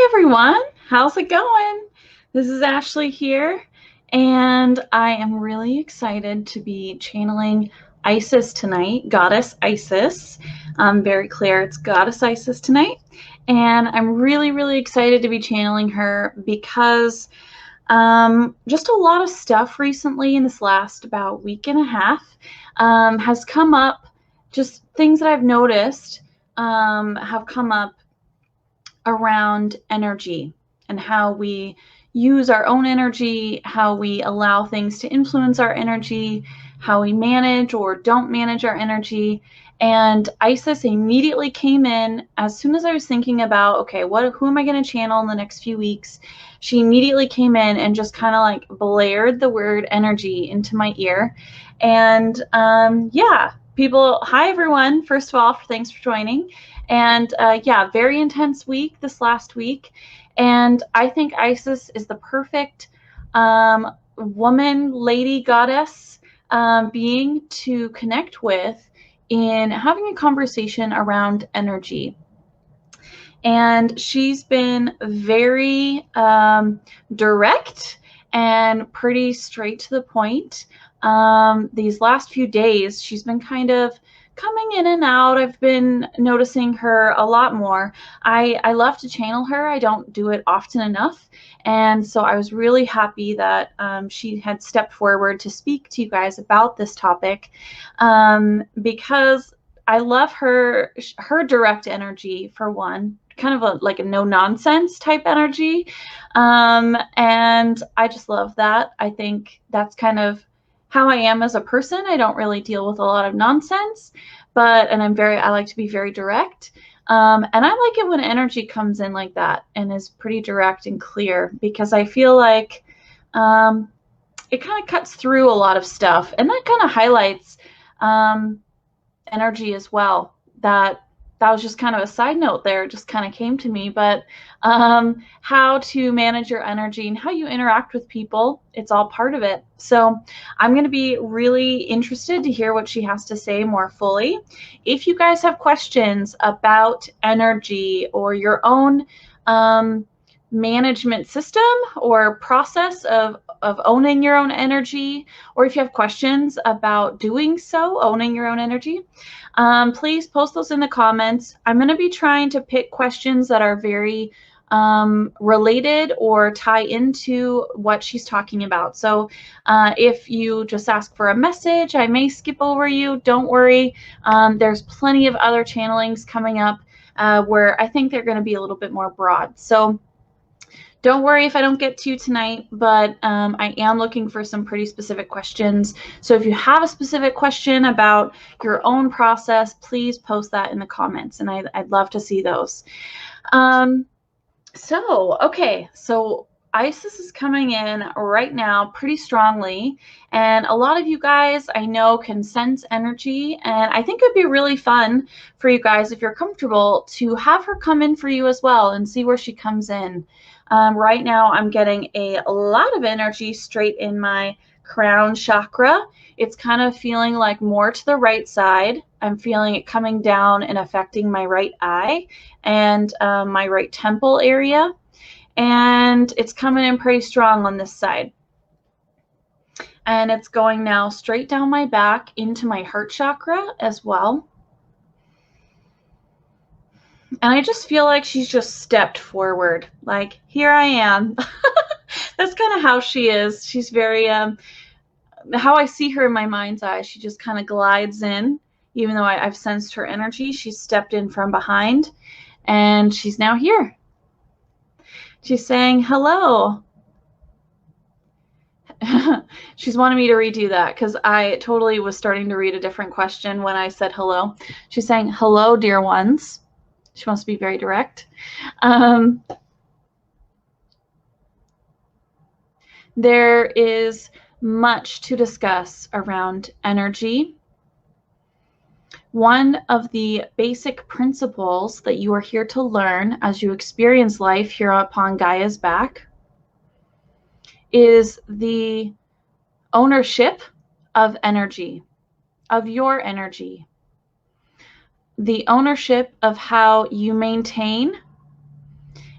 everyone, how's it going? This is Ashley here, and I am really excited to be channeling Isis tonight, Goddess Isis. Very clear, it's Goddess Isis tonight, and I'm really excited to be channeling her because just a lot of stuff recently in this last about week and a half has come up. Just things that I've noticed have come up around energy and how we use our own energy, how we allow things to influence our energy, how we manage or don't manage our energy. And Isis immediately came in as soon as I was thinking about, okay, who am I going to channel in the next few weeks? She immediately came in and just kind of like blared the word energy into my ear. And yeah, people, hi everyone. First of all, thanks for joining. And yeah, very intense week this last week. And I think Isis is the perfect woman, lady, goddess being to connect with in having a conversation around energy. And she's been very direct and pretty straight to the point. These last few days, she's been kind of coming in and out. I've been noticing her a lot more. I love to channel her. I don't do it often enough. And so I was really happy that she had stepped forward to speak to you guys about this topic because I love her direct energy, for one, kind of like a no nonsense type energy. And I just love that. I think that's kind of how I am as a person. I don't really deal with a lot of nonsense, and I like to be very direct. And I like it when energy comes in like that and is pretty direct and clear, because I feel like it kind of cuts through a lot of stuff, and that kind of highlights energy as well. That was just kind of a side note there. It just kind of came to me. But how to manage your energy and how you interact with people, it's all part of it. So I'm going to be really interested to hear what she has to say more fully. If you guys have questions about energy or your own management system or process of owning your own energy, or if you have questions about doing so, owning your own energy, please post those in the comments. I'm going to be trying to pick questions that are very related or tie into what she's talking about. So if you just ask for a message, I may skip over you. Don't worry. There's plenty of other channelings coming up where I think they're going to be a little bit more broad. So don't worry if I don't get to you tonight, but I am looking for some pretty specific questions. So if you have a specific question about your own process, please post that in the comments, and I'd love to see those. Okay, so Isis is coming in right now pretty strongly, and a lot of you guys I know can sense energy, and I think it'd be really fun for you guys, if you're comfortable, to have her come in for you as well and see where she comes in. Right now I'm getting a lot of energy straight in my crown chakra. It's kind of feeling like more to the right side. I'm feeling it coming down and affecting my right eye and my right temple area. And it's coming in pretty strong on this side. And it's going now straight down my back into my heart chakra as well. And I just feel like she's just stepped forward. Like, here I am. That's kind of how she is. She's very, how I see her in my mind's eye, she just kind of glides in. Even though I've sensed her energy, she's stepped in from behind. And she's now here. She's saying, hello. She's wanting me to redo that because I totally was starting to read a different question when I said hello. She's saying, hello, dear ones. She wants to be very direct. There is much to discuss around energy. One of the basic principles that you are here to learn as you experience life here upon Gaia's back is the ownership of energy, of your energy. The ownership of how you maintain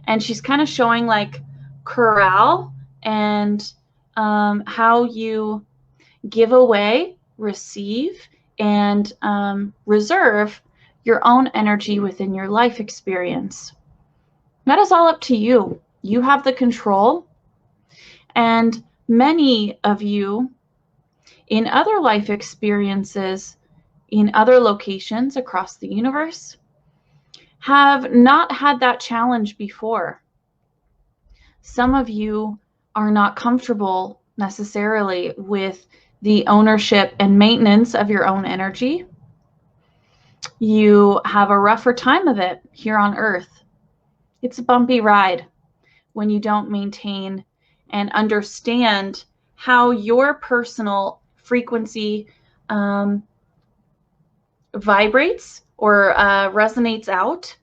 And she's kind of showing like corral and how you give away, receive, and reserve your own energy within your life experience. That is all up to you. You have the control. And many of you in other life experiences, in other locations across the universe, have not had that challenge before. Some of you are not comfortable necessarily with the ownership and maintenance of your own energy. You have a rougher time of it here on Earth. It's a bumpy ride when you don't maintain and understand how your personal frequency vibrates or resonates out,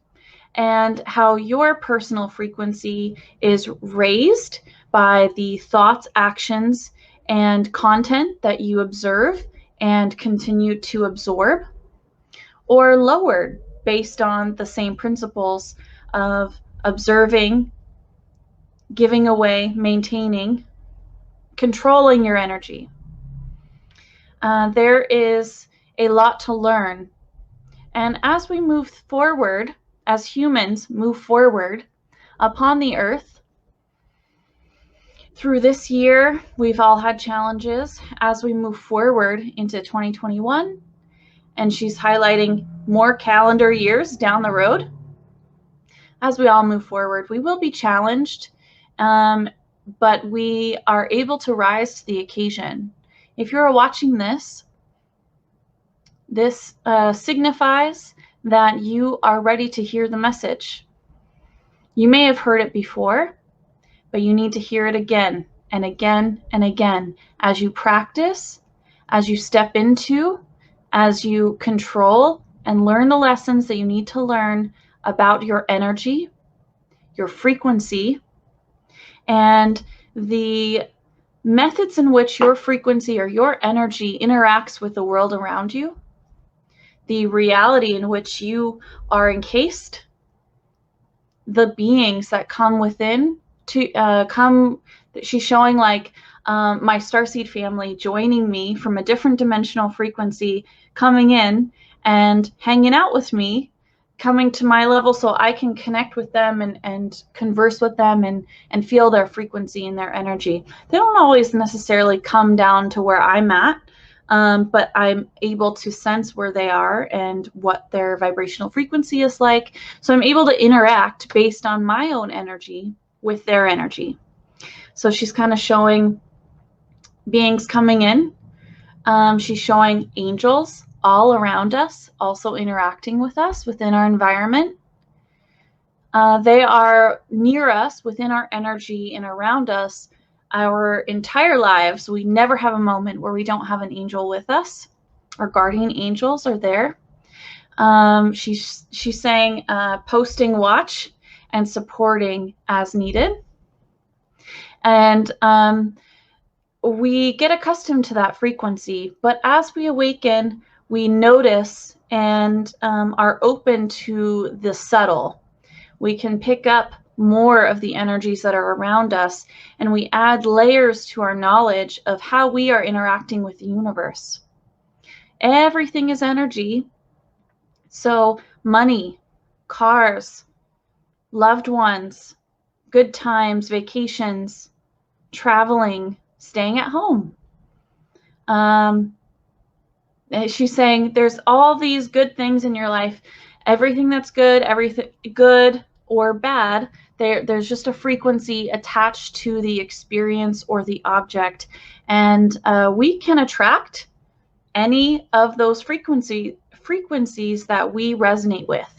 and how your personal frequency is raised by the thoughts, actions, and content that you observe and continue to absorb, or lowered based on the same principles of observing, giving away, maintaining, controlling your energy. There is a lot to learn. And as we move forward, as humans move forward upon the earth, through this year, we've all had challenges as we move forward into 2021. And she's highlighting more calendar years down the road. As we all move forward, we will be challenged, but we are able to rise to the occasion. If you're watching this, this signifies that you are ready to hear the message. You may have heard it before, but you need to hear it again and again and again as you practice, as you step into, as you control and learn the lessons that you need to learn about your energy, your frequency, and the methods in which your frequency or your energy interacts with the world around you, the reality in which you are encased, the beings that come within to come. She's showing like my starseed family joining me from a different dimensional frequency, coming in and hanging out with me, coming to my level so I can connect with them and converse with them and feel their frequency and their energy. They don't always necessarily come down to where I'm at, but I'm able to sense where they are and what their vibrational frequency is like. So I'm able to interact based on my own energy with their energy. So she's kind of showing beings coming in. She's showing angels all around us, also interacting with us within our environment. They are near us within our energy and around us our entire lives. We never have a moment where we don't have an angel with us. Our guardian angels are there. She's saying posting watch and supporting as needed. And we get accustomed to that frequency, but as we awaken, we notice and are open to the subtle. We can pick up more of the energies that are around us, and we add layers to our knowledge of how we are interacting with the universe. Everything is energy. So money, cars, loved ones, good times, vacations, traveling, staying at home. She's saying there's all these good things in your life. Everything that's good, everything good or bad, there's just a frequency attached to the experience or the object. And we can attract any of those frequencies that we resonate with.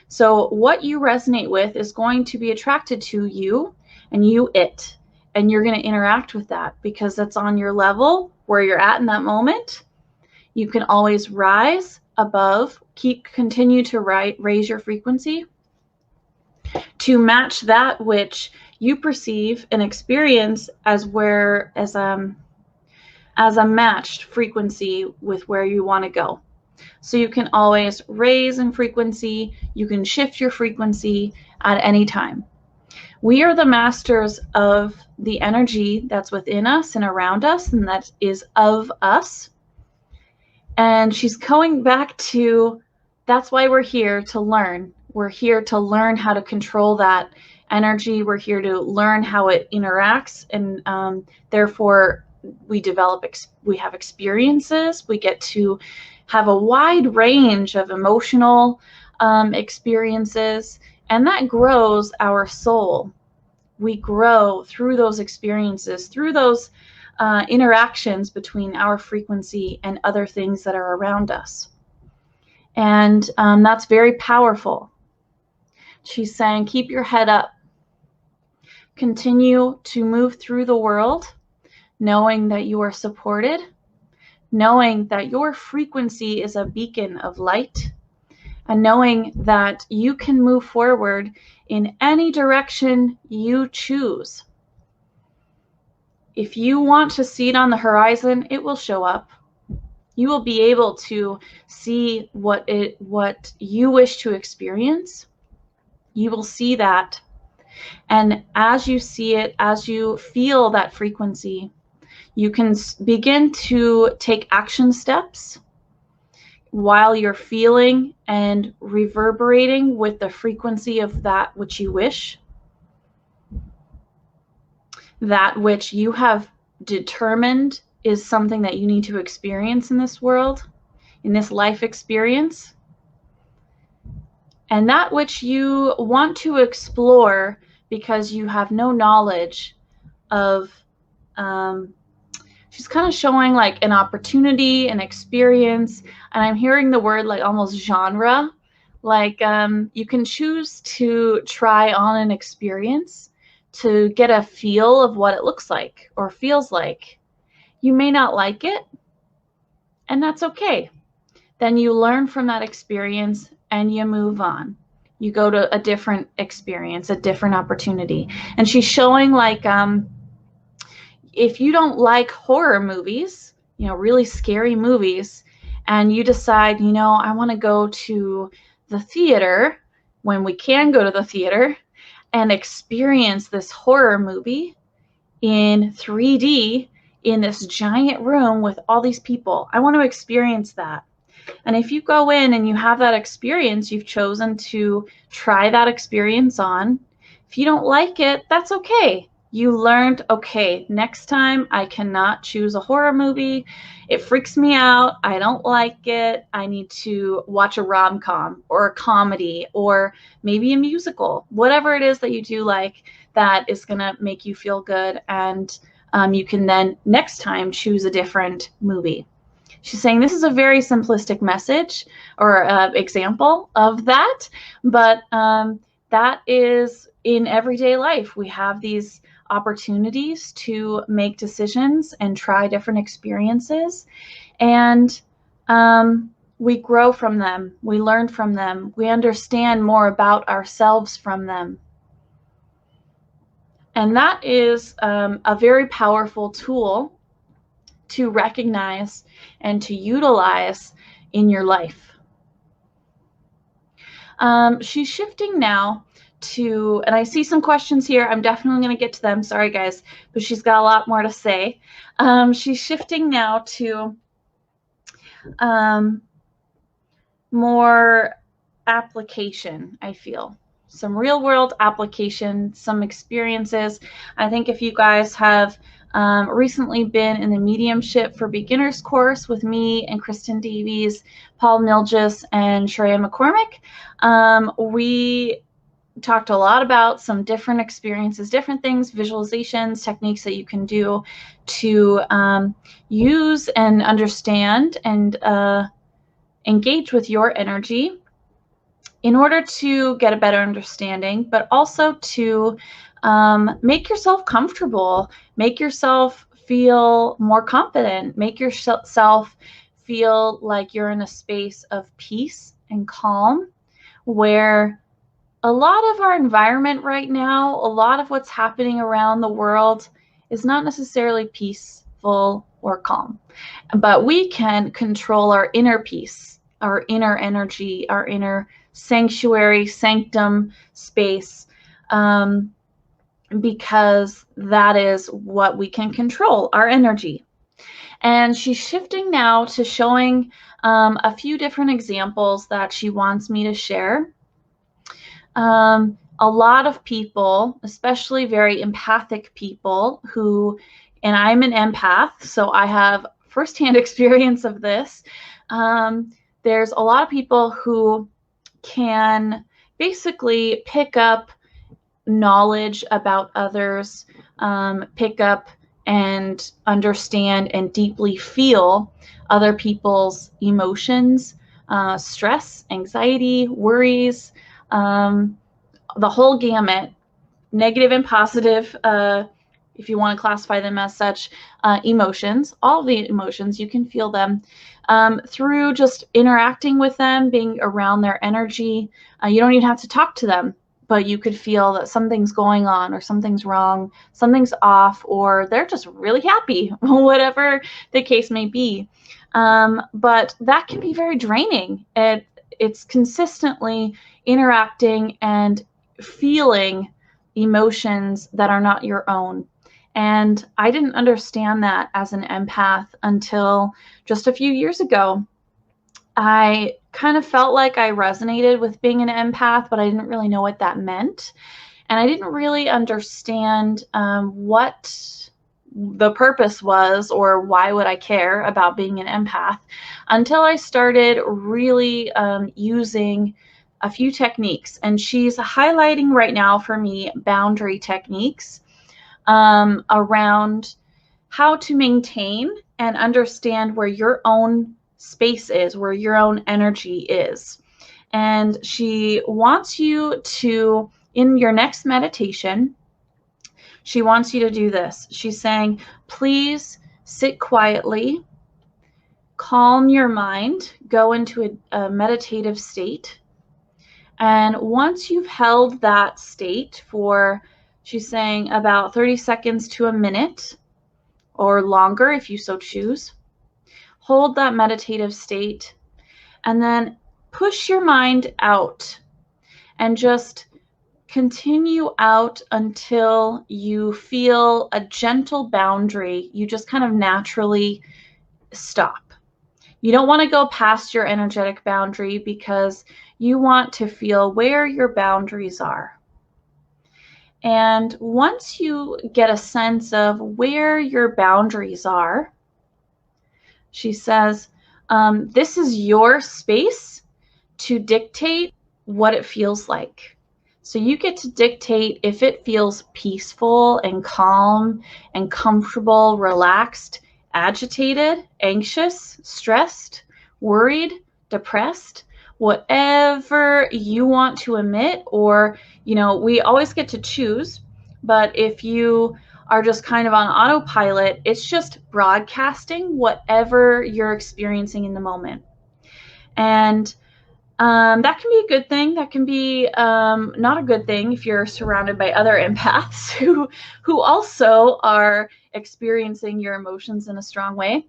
So what you resonate with is going to be attracted to you and you it. And you're going to interact with that because that's on your level where you're at in that moment. You can always rise above, continue to raise your frequency to match that which you perceive and experience as a matched frequency with where you want to go. So you can always raise in frequency. You can shift your frequency at any time. We are the masters of the energy that's within us and around us, and that is of us. And she's going back to, that's why we're here to learn. We're here to learn how to control that energy. We're here to learn how it interacts, and therefore we have experiences. We get to have a wide range of emotional experiences, and that grows our soul. We grow through those experiences, through those interactions between our frequency and other things that are around us. And that's very powerful. She's saying, keep your head up. Continue to move through the world, knowing that you are supported, knowing that your frequency is a beacon of light, and knowing that you can move forward in any direction you choose. If you want to see it on the horizon, it will show up. You will be able to see what you wish to experience. You will see that. And as you see it, as you feel that frequency, you can begin to take action steps while you're feeling and reverberating with the frequency of that which you wish, that which you have determined is something that you need to experience in this world, in this life experience, and that which you want to explore because you have no knowledge of. She's kind of showing like an opportunity, an experience, and I'm hearing the word like almost genre. Like you can choose to try on an experience to get a feel of what it looks like or feels like. You may not like it, and that's okay. Then you learn from that experience and you move on. You go to a different experience, a different opportunity. And she's showing like if you don't like horror movies, really scary movies, and you decide, I want to go to the theater when we can go to the theater and experience this horror movie in 3D in this giant room with all these people. I want to experience that. And if you go in and you have that experience, you've chosen to try that experience on. If you don't like it, that's okay. You learned, okay, next time I cannot choose a horror movie. It freaks me out. I don't like it. I need to watch a rom-com or a comedy or maybe a musical. Whatever it is that you do like, that is going to make you feel good. And you can then next time choose a different movie. She's saying this is a very simplistic message or example of that, but that is in everyday life. We have these opportunities to make decisions and try different experiences, and we grow from them. We learn from them. We understand more about ourselves from them. And that is a very powerful tool to recognize and to utilize in your life. She's shifting now to, and I see some questions here. I'm definitely going to get to them. Sorry, guys, but she's got a lot more to say. She's shifting now to more application, I feel. Some real world application, some experiences. I think if you guys have recently been in the Mediumship for Beginners course with me and Kristen Davies, Paul Milgis, and Shreya McCormick, we talked a lot about some different experiences, different things, visualizations, techniques that you can do to use and understand and engage with your energy in order to get a better understanding, but also to make yourself comfortable, make yourself feel more confident, make yourself feel like you're in a space of peace and calm, where a lot of our environment right now, a lot of what's happening around the world is not necessarily peaceful or calm, but we can control our inner peace, our inner energy, our inner sanctuary, sanctum space, because that is what we can control, our energy. And she's shifting now to showing a few different examples that she wants me to share. A lot of people, especially very empathic people and I'm an empath, so I have firsthand experience of this. There's a lot of people who can basically pick up knowledge about others, pick up and understand and deeply feel other people's emotions, stress, anxiety, worries, the whole gamut, negative and positive, if you want to classify them as such, emotions, all the emotions, you can feel them through just interacting with them, being around their energy. You don't even have to talk to them, but you could feel that something's going on or something's wrong, something's off, or they're just really happy, whatever the case may be. But that can be very draining. It's consistently interacting and feeling emotions that are not your own. And I didn't understand that as an empath until just a few years ago. I kind of felt like I resonated with being an empath, but I didn't really know what that meant. And I didn't really understand what the purpose was or why would I care about being an empath until I started really using a few techniques. And she's highlighting right now for me boundary techniques around how to maintain and understand where your own space is, where your own energy is. And she wants you to, in your next meditation, she wants you to do this. She's saying, please sit quietly, calm your mind, go into a meditative state. And once you've held that state for, she's saying, about 30 seconds to a minute or longer if you so choose, hold that meditative state and then push your mind out and just continue out until you feel a gentle boundary. You just kind of naturally stop. You don't want to go past your energetic boundary because you want to feel where your boundaries are. And once you get a sense of where your boundaries are, she says, this is your space to dictate what it feels like. So you get to dictate if it feels peaceful and calm and comfortable, relaxed, agitated, anxious, stressed, worried, depressed, whatever you want to emit. Or, we always get to choose, but if you are just kind of on autopilot, it's just broadcasting whatever you're experiencing in the moment. And that can be a good thing. That can be not a good thing if you're surrounded by other empaths who also are experiencing your emotions in a strong way.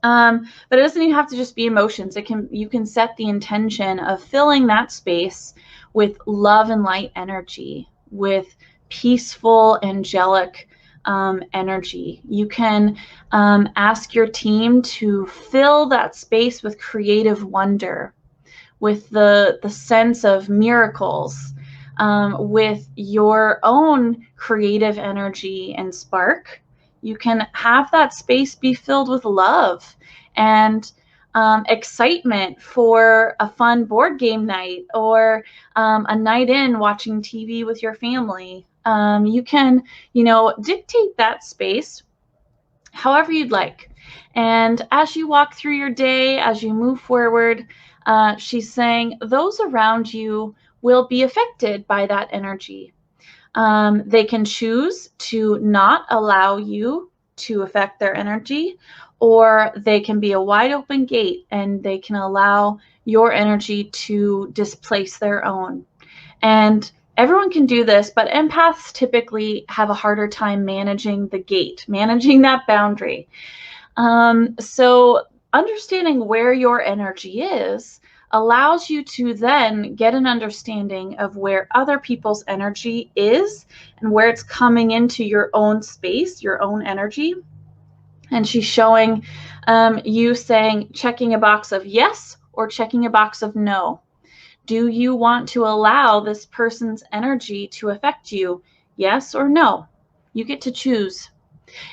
But it doesn't even have to just be emotions. You can set the intention of filling that space with love and light energy, with peaceful, angelic energy. You can ask your team to fill that space with creative wonder, with the sense of miracles, with your own creative energy and spark. You can have that space be filled with love and excitement for a fun board game night or a night in watching TV with your family. You can, dictate that space however you'd like. And as you walk through your day, as you move forward, she's saying those around you will be affected by that energy. They can choose to not allow you to affect their energy, or they can be a wide open gate and they can allow your energy to displace their own. And everyone can do this, but empaths typically have a harder time managing the gate, managing that boundary. So understanding where your energy is allows you to then get an understanding of where other people's energy is and where it's coming into your own space, your own energy. And she's showing you saying, checking a box of yes or checking a box of no. Do you want to allow this person's energy to affect you? Yes or no? You get to choose.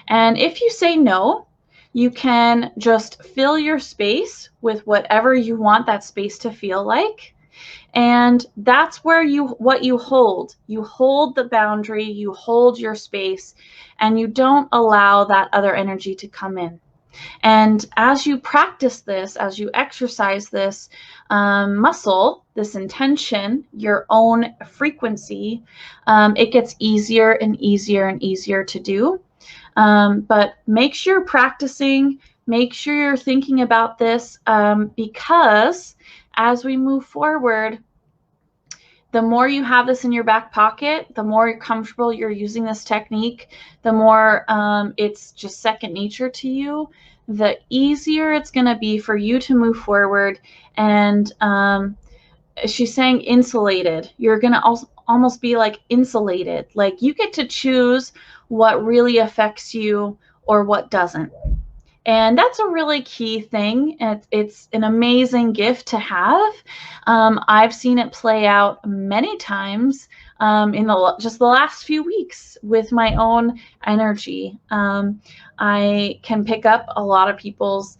And if you say no, you can just fill your space with whatever you want that space to feel like. And that's where what you hold. You hold the boundary, you hold your space, and you don't allow that other energy to come in. And as you practice this, as you exercise this muscle, this intention, your own frequency, it gets easier and easier and easier to do. But make sure you're practicing, make sure you're thinking about this, because as we move forward, the more you have this in your back pocket, the more you're comfortable you're using this technique, the more it's just second nature to you, the easier it's going to be for you to move forward. And she's saying insulated. You're going to almost be like insulated. Like you get to choose what really affects you or what doesn't. And that's a really key thing. It's an amazing gift to have. I've seen it play out many times in just the last few weeks with my own energy. I can pick up a lot of people's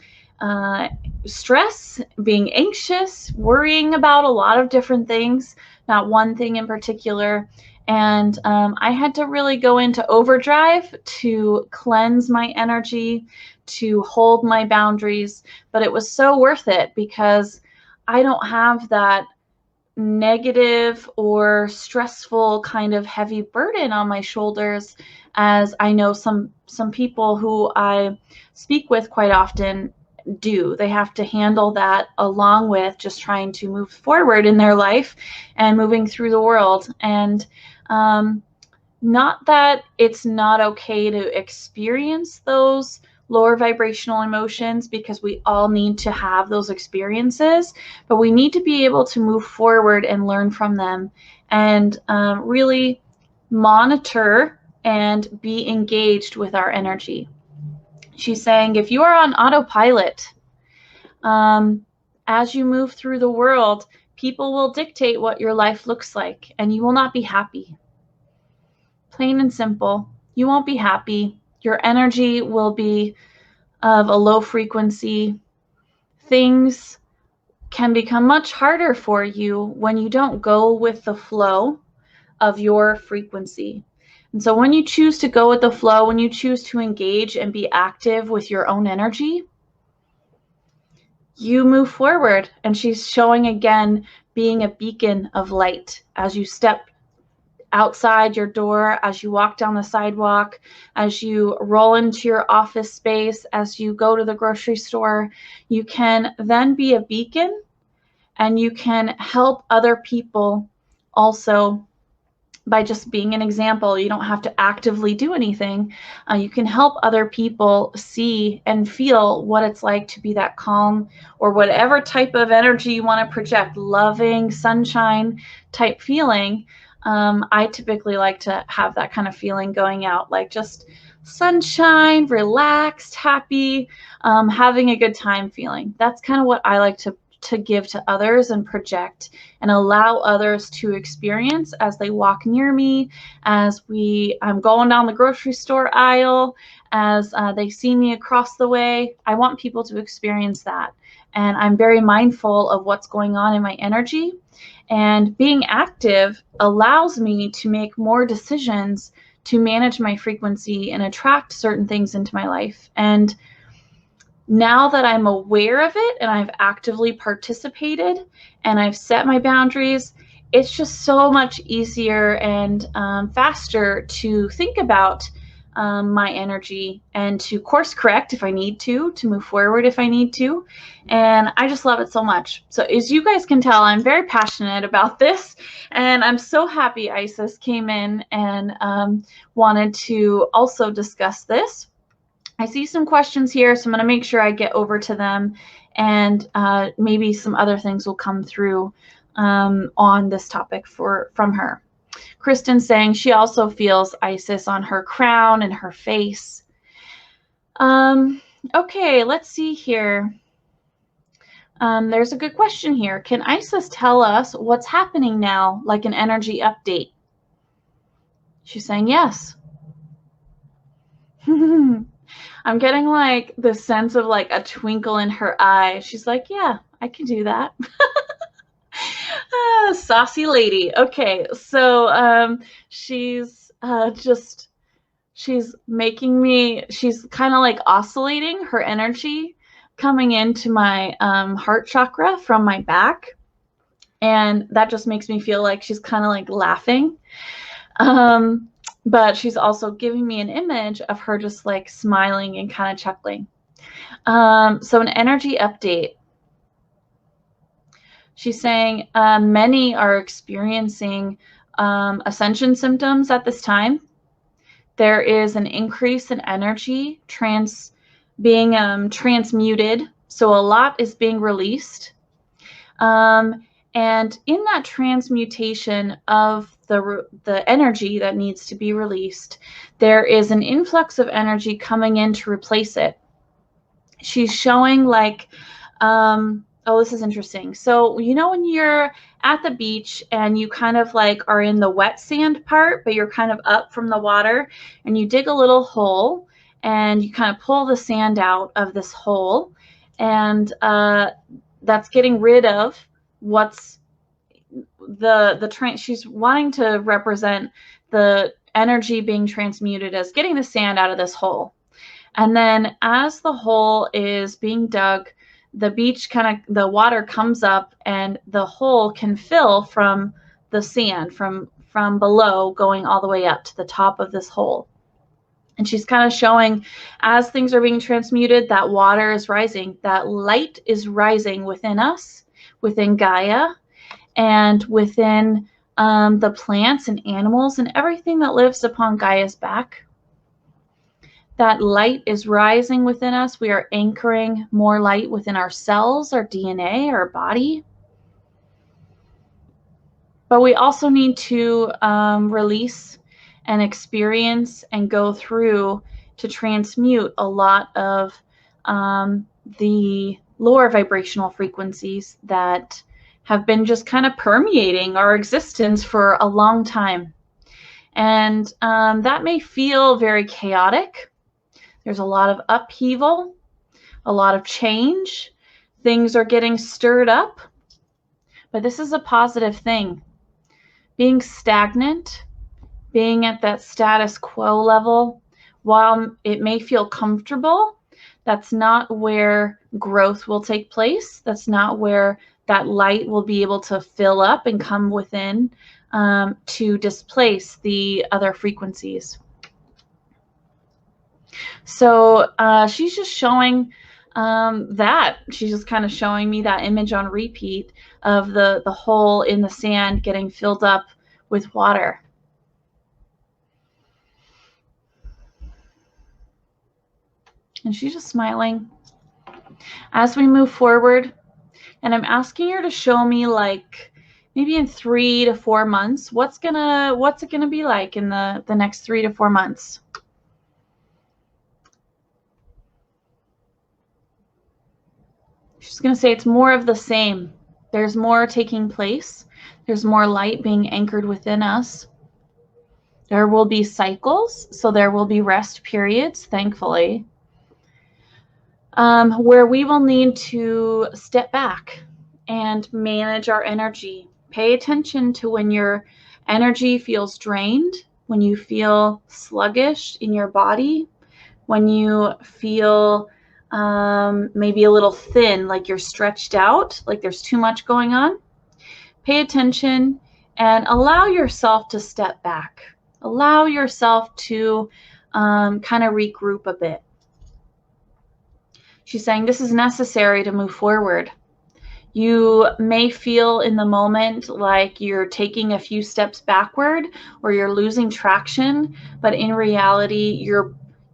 stress, being anxious, worrying about a lot of different things, not one thing in particular. And I had to really go into overdrive to cleanse my energy, to hold my boundaries, but it was so worth it because I don't have that negative or stressful kind of heavy burden on my shoulders as I know some people who I speak with quite often do. They have to handle that along with just trying to move forward in their life and moving through the world. And not that it's not okay to experience those lower vibrational emotions, because we all need to have those experiences, but we need to be able to move forward and learn from them and really monitor and be engaged with our energy. She's saying if you are on autopilot, as you move through the world, people will dictate what your life looks like, and you will not be happy. Plain and simple. You won't be happy. Your energy will be of a low frequency. Things can become much harder for you when you don't go with the flow of your frequency. And so when you choose to go with the flow, when you choose to engage and be active with your own energy, you move forward. And she's showing again being a beacon of light as you step outside your door, as you walk down the sidewalk, as you roll into your office space, as you go to the grocery store. You can then be a beacon, and you can help other people also by just being an example. You don't have to actively do anything. You can help other people see and feel what it's like to be that calm, or whatever type of energy you want to project, loving, sunshine type feeling. I typically like to have that kind of feeling going out, like just sunshine, relaxed, happy, having a good time feeling. That's kind of what I like to give to others and project and allow others to experience as they walk near me, as I'm going down the grocery store aisle, as they see me across the way. I want people to experience that. And I'm very mindful of what's going on in my energy. And being active allows me to make more decisions to manage my frequency and attract certain things into my life. And now that I'm aware of it and I've actively participated and I've set my boundaries, it's just so much easier and faster to think about my energy and to course correct if I need to move forward if I need to. And I just love it so much. So as you guys can tell, I'm very passionate about this, and I'm so happy Isis came in and wanted to also discuss this. I see some questions here, so I'm going to make sure I get over to them and maybe some other things will come through on this topic from her. Kristen's saying she also feels Isis on her crown and her face. Okay, let's see here. There's a good question here. Can Isis tell us what's happening now, like an energy update? She's saying yes. I'm getting like the sense of like a twinkle in her eye. She's like, yeah, I can do that. Saucy lady. Okay, so she's she's making me, she's kind of like oscillating her energy coming into my heart chakra from my back. And that just makes me feel like she's kind of like laughing. But she's also giving me an image of her just like smiling and kind of chuckling. So an energy update. She's saying many are experiencing ascension symptoms at this time. There is an increase in energy being transmuted. So a lot is being released. And in that transmutation of the energy that needs to be released, there is an influx of energy coming in to replace it. She's showing like, oh, this is interesting. So, you know, when you're at the beach and you kind of like are in the wet sand part, but you're kind of up from the water, and you dig a little hole and you kind of pull the sand out of this hole, and that's getting rid of what's she's wanting to represent the energy being transmuted as getting the sand out of this hole. And then as the hole is being dug, the water comes up and the hole can fill from the sand from below going all the way up to the top of this hole. And she's kind of showing as things are being transmuted, that water is rising, that light is rising within us, within Gaia, and within the plants and animals and everything that lives upon Gaia's back. That light is rising within us. We are anchoring more light within our cells, our DNA, our body. But we also need to release and experience and go through to transmute a lot of the lower vibrational frequencies that have been just kind of permeating our existence for a long time. And that may feel very chaotic. There's a lot of upheaval, a lot of change. Things are getting stirred up. But this is a positive thing. Being stagnant, being at that status quo level, while it may feel comfortable, that's not where growth will take place. That's not where that light will be able to fill up and come within to displace the other frequencies. So she's just showing that. She's just kind of showing me that image on repeat of the hole in the sand getting filled up with water. And she's just smiling. As we move forward, and I'm asking her to show me, like, maybe in 3 to 4 months, what's it gonna be like in the next 3 to 4 months. She's gonna say it's more of the same. There's more taking place. There's more light being anchored within us. There will be cycles, so there will be rest periods, thankfully, where we will need to step back and manage our energy. Pay attention to when your energy feels drained, when you feel sluggish in your body, when you feel maybe a little thin, like you're stretched out, like there's too much going on. Pay attention and allow yourself to step back. Allow yourself to kind of regroup a bit. She's saying this is necessary to move forward. You may feel in the moment like you're taking a few steps backward or you're losing traction, but in reality,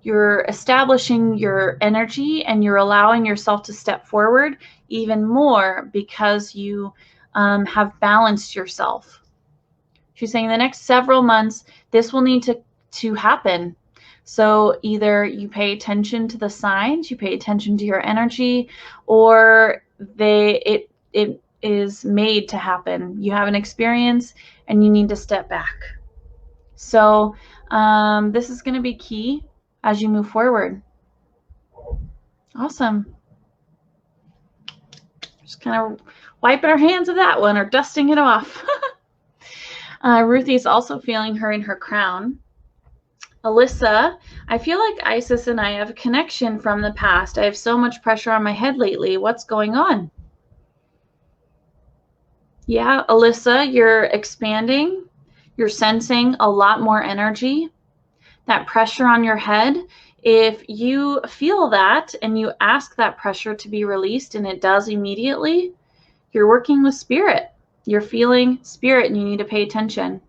you're establishing your energy and you're allowing yourself to step forward even more because you have balanced yourself. She's saying the next several months, this will need to happen. So either you pay attention to the signs, you pay attention to your energy, or it is made to happen. You have an experience and you need to step back. So this is going to be key as you move forward. Awesome. Just kind of wiping our hands of that one or dusting it off. Ruthie's also feeling her in her crown. Alyssa, I feel like Isis and I have a connection from the past. I have so much pressure on my head lately. What's going on? Yeah, Alyssa, you're expanding. You're sensing a lot more energy. That pressure on your head, if you feel that and you ask that pressure to be released and it does immediately, you're working with spirit. You're feeling spirit and you need to pay attention.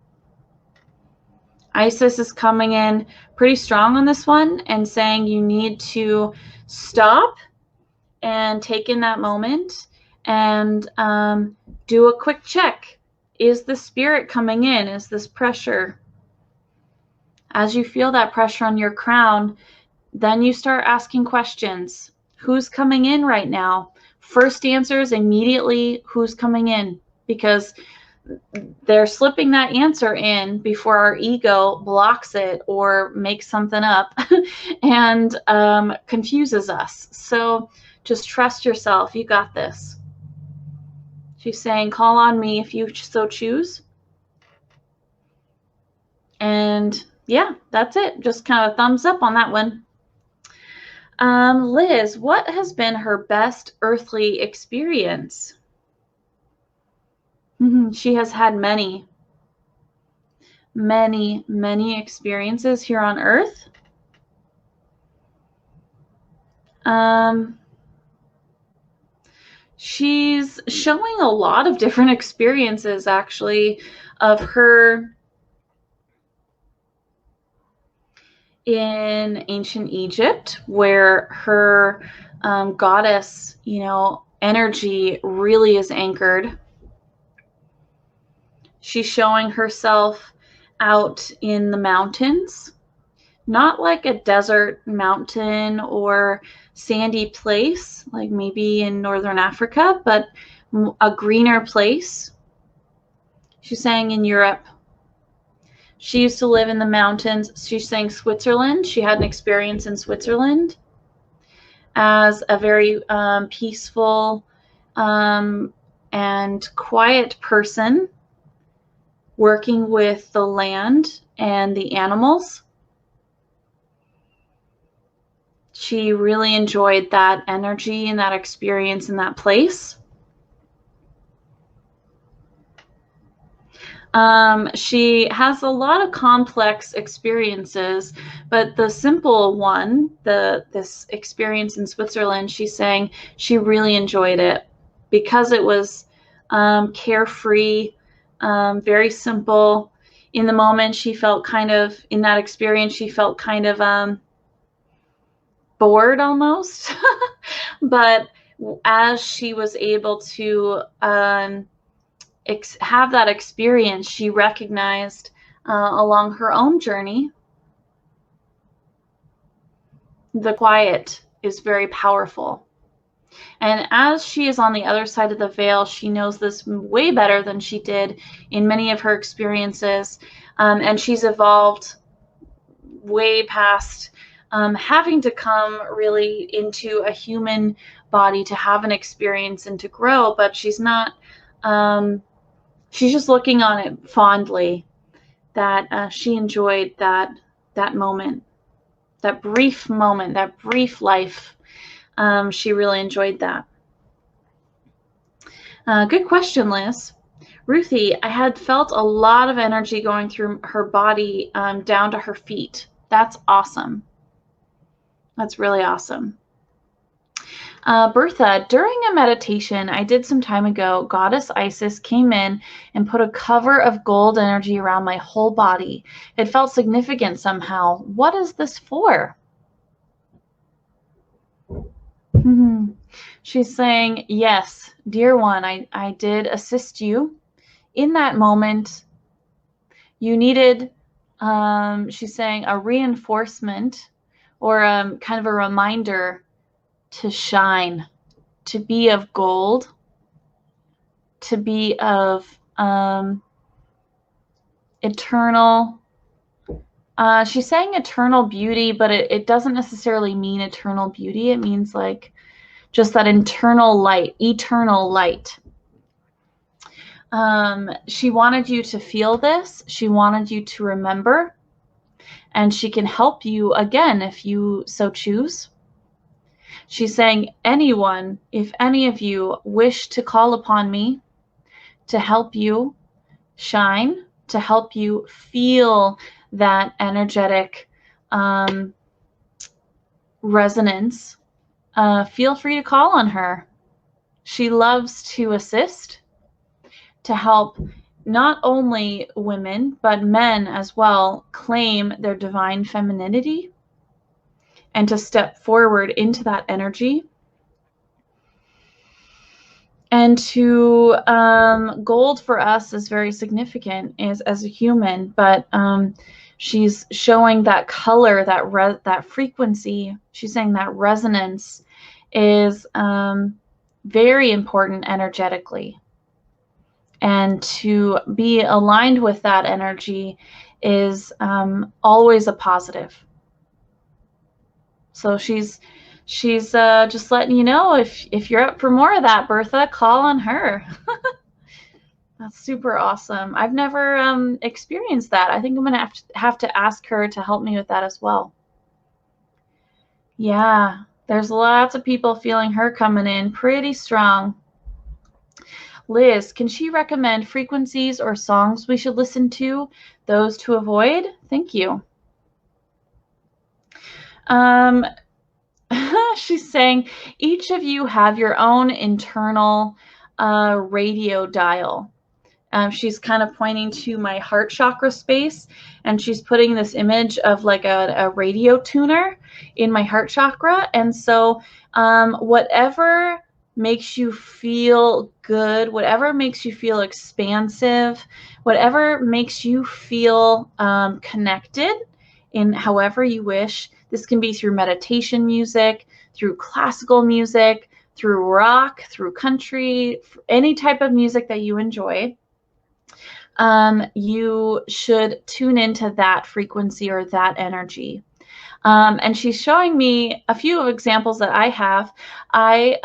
Isis is coming in pretty strong on this one and saying you need to stop and take in that moment and do a quick check. Is the spirit coming in? Is this pressure? As you feel that pressure on your crown, then you start asking questions. Who's coming in right now? First answer is immediately who's coming in, because they're slipping that answer in before our ego blocks it or makes something up and confuses us. So just trust yourself. You got this. She's saying, call on me if you so choose. And yeah, that's it. Just kind of a thumbs up on that one. Liz, what has been her best earthly experience? She has had many experiences here on Earth. She's showing a lot of different experiences, actually, of her in ancient Egypt, where her goddess, energy really is anchored. She's showing herself out in the mountains, not like a desert mountain or sandy place, like maybe in Northern Africa, but a greener place. She's saying in Europe. She used to live in the mountains. She's saying Switzerland. She had an experience in Switzerland as a very peaceful and quiet person, working with the land and the animals. She really enjoyed that energy and that experience in that place. She has a lot of complex experiences, but the simple one, this experience in Switzerland, she's saying she really enjoyed it because it was carefree, very simple. In the moment, she felt in that experience, she felt kind of bored almost. But as she was able to have that experience, she recognized along her own journey, the quiet is very powerful. And as she is on the other side of the veil, she knows this way better than she did in many of her experiences. And she's evolved way past having to come really into a human body to have an experience and to grow. But she's not, she's just looking on it fondly, that she enjoyed that moment, that brief moment, that brief life. She really enjoyed that. Good question, Liz. Ruthie, I had felt a lot of energy going through her body down to her feet. That's awesome. That's really awesome. Bertha, during a meditation I did some time ago, Goddess Isis came in and put a cover of gold energy around my whole body. It felt significant somehow. What is this for? Mhm. She's saying, yes, dear one, I did assist you. In that moment, you needed, she's saying, a reinforcement or kind of a reminder to shine, to be of gold, to be of eternal. She's saying eternal beauty, but it doesn't necessarily mean eternal beauty. It means like just that internal light, eternal light. She wanted you to feel this. She wanted you to remember, and she can help you again if you so choose. She's saying, anyone, if any of you wish to call upon me to help you shine, to help you feel that energetic resonance, feel free to call on her. She loves to assist, to help not only women, but men as well claim their divine femininity and to step forward into that energy. And to gold for us is very significant as a human, but she's showing that color, that frequency. She's saying that resonance is very important energetically. And to be aligned with that energy is always a positive. So she's just letting you know, if you're up for more of that, Bertha, call on her. That's super awesome. I've never experienced that. I think I'm gonna have to ask her to help me with that as well. Yeah, there's lots of people feeling her coming in pretty strong. Liz, can she recommend frequencies or songs we should listen to, those to avoid? Thank you. She's saying, each of you have your own internal radio dial. She's kind of pointing to my heart chakra space, and she's putting this image of like a radio tuner in my heart chakra. And so whatever makes you feel good, whatever makes you feel expansive, whatever makes you feel connected in however you wish. This can be through meditation music, through classical music, through rock, through country, any type of music that you enjoy. You should tune into that frequency or that energy. And she's showing me a few examples that I have. I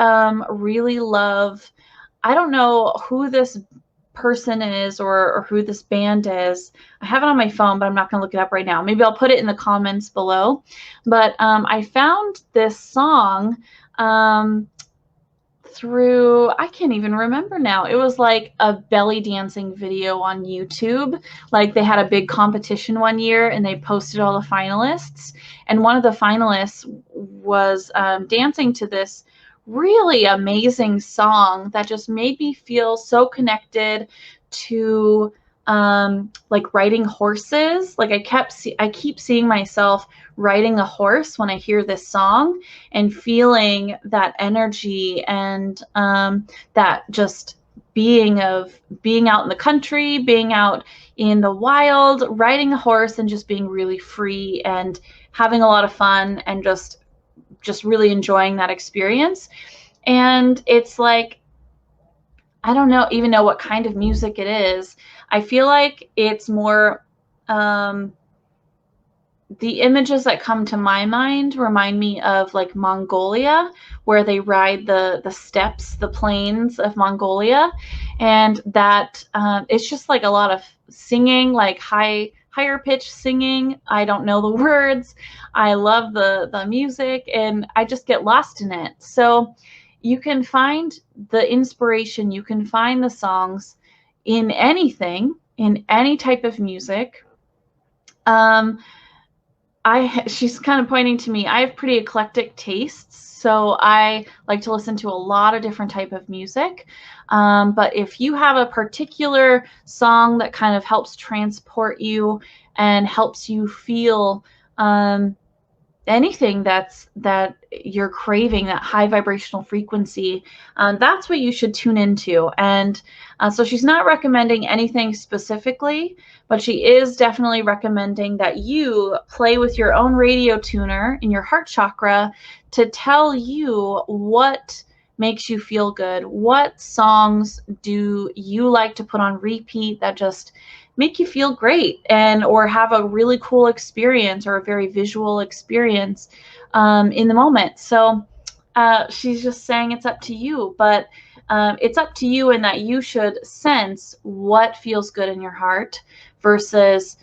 really love, I don't know who this person is or who this band is. I have it on my phone, but I'm not going to look it up right now. Maybe I'll put it in the comments below. But I found this song through, I can't even remember now. It was like a belly dancing video on YouTube. Like they had a big competition one year and they posted all the finalists. And one of the finalists was dancing to this really amazing song that just made me feel so connected to like riding horses. Like I keep seeing myself riding a horse when I hear this song and feeling that energy and that just being out in the country, being out in the wild, riding a horse and just being really free and having a lot of fun and just really enjoying that experience. And it's like, I don't even know what kind of music it is. I feel like it's more, the images that come to my mind remind me of like Mongolia, where they ride the steppes, the plains of Mongolia. And that it's just like a lot of singing, like higher pitched singing. I don't know the words. I love the music and I just get lost in it. So you can find the inspiration, you can find the songs in anything, in any type of music. She's kind of pointing to me. I have pretty eclectic tastes, so I like to listen to a lot of different type of music. But if you have a particular song that kind of helps transport you and helps you feel anything that you're craving, that high vibrational frequency, that's what you should tune into. And so she's not recommending anything specifically, but she is definitely recommending that you play with your own radio tuner in your heart chakra to tell you what makes you feel good. What songs do you like to put on repeat that just make you feel great, and or have a really cool experience or a very visual experience in the moment. So she's just saying it's up to you, but it's up to you in that you should sense what feels good in your heart versus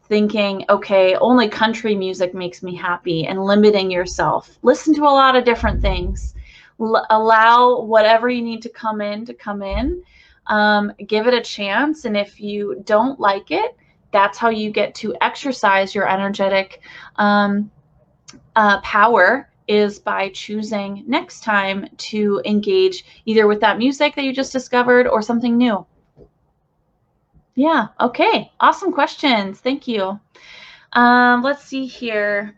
thinking, okay, only country music makes me happy, and limiting yourself. Listen to a lot of different things. Allow whatever you need to come in to come in. Give it a chance, and if you don't like it, that's how you get to exercise your energetic power, is by choosing next time to engage either with that music that you just discovered or something new. Yeah, okay, awesome questions. Thank you. Let's see here.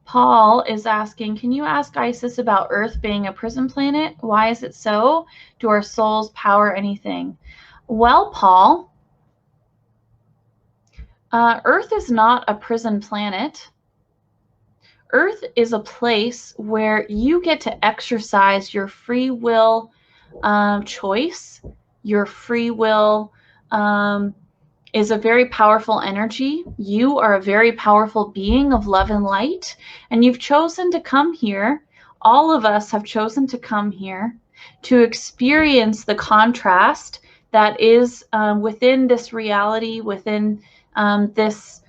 Paul is asking, can you ask Isis about Earth being a prison planet? Why is it so? Do our souls power anything? Well, Paul, Earth is not a prison planet. Earth is a place where you get to exercise your free will choice. Your free will is a very powerful energy. You are a very powerful being of love and light, and you've chosen to come here. All of us have chosen to come here to experience the contrast that is within this reality, within this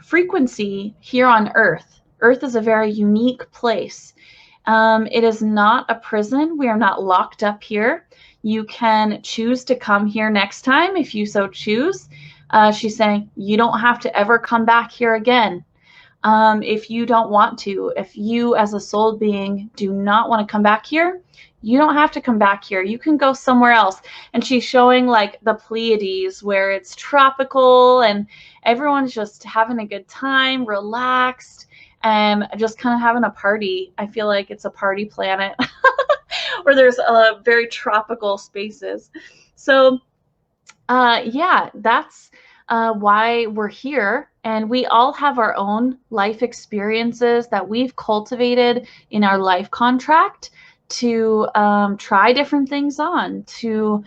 frequency here on Earth. Earth is a very unique place. It is not a prison. We are not locked up here. You can choose to come here next time if you so choose. She's saying you don't have to ever come back here again. If you don't want to, if you as a soul being do not want to come back here, you don't have to come back here. You can go somewhere else. And she's showing like the Pleiades, where it's tropical and everyone's just having a good time, relaxed, and just kind of having a party. I feel like it's a party planet where there's very tropical spaces. So yeah, that's why we're here. And we all have our own life experiences that we've cultivated in our life contract to try different things on, to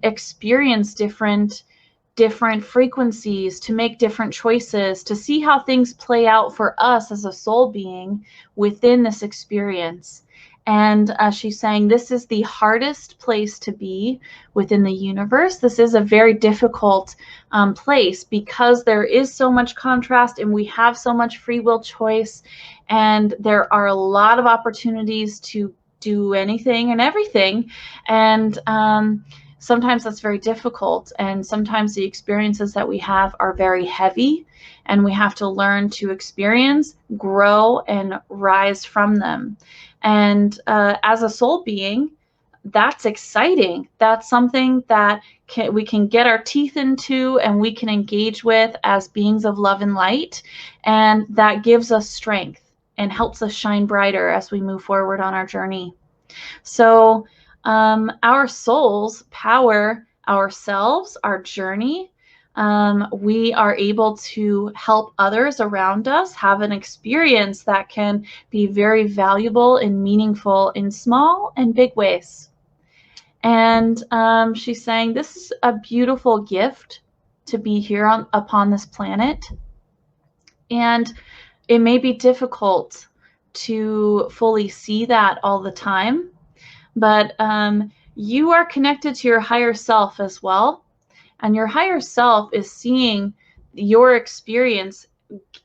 experience different frequencies, to make different choices, to see how things play out for us as a soul being within this experience. And she's saying this is the hardest place to be within the universe. This is a very difficult place because there is so much contrast and we have so much free will choice, and there are a lot of opportunities to do anything and everything. And sometimes that's very difficult, and sometimes the experiences that we have are very heavy, and we have to learn to experience, grow, and rise from them. And as a soul being, that's exciting. That's something that we can get our teeth into and we can engage with as beings of love and light, and that gives us strength and helps us shine brighter as we move forward on our journey. So our souls power ourselves, our journey. We are able to help others around us have an experience that can be very valuable and meaningful in small and big ways. And she's saying this is a beautiful gift to be here upon this planet. And it may be difficult to fully see that all the time, but you are connected to your higher self as well. And your higher self is seeing your experience,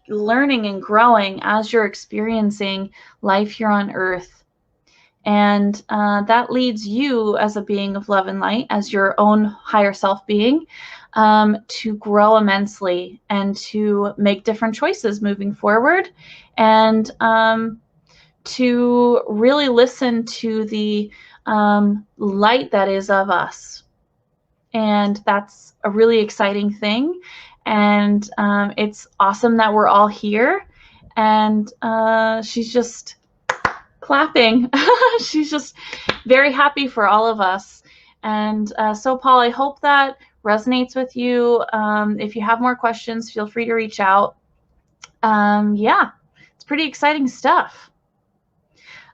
learning and growing as you're experiencing life here on Earth. And that leads you as a being of love and light, as your own higher self being, to grow immensely and to make different choices moving forward, and to really listen to the light that is of us. And that's a really exciting thing. And it's awesome that we're all here. And she's just clapping. She's just very happy for all of us. And so, Paul, I hope that resonates with you. If you have more questions, feel free to reach out. Yeah, it's pretty exciting stuff.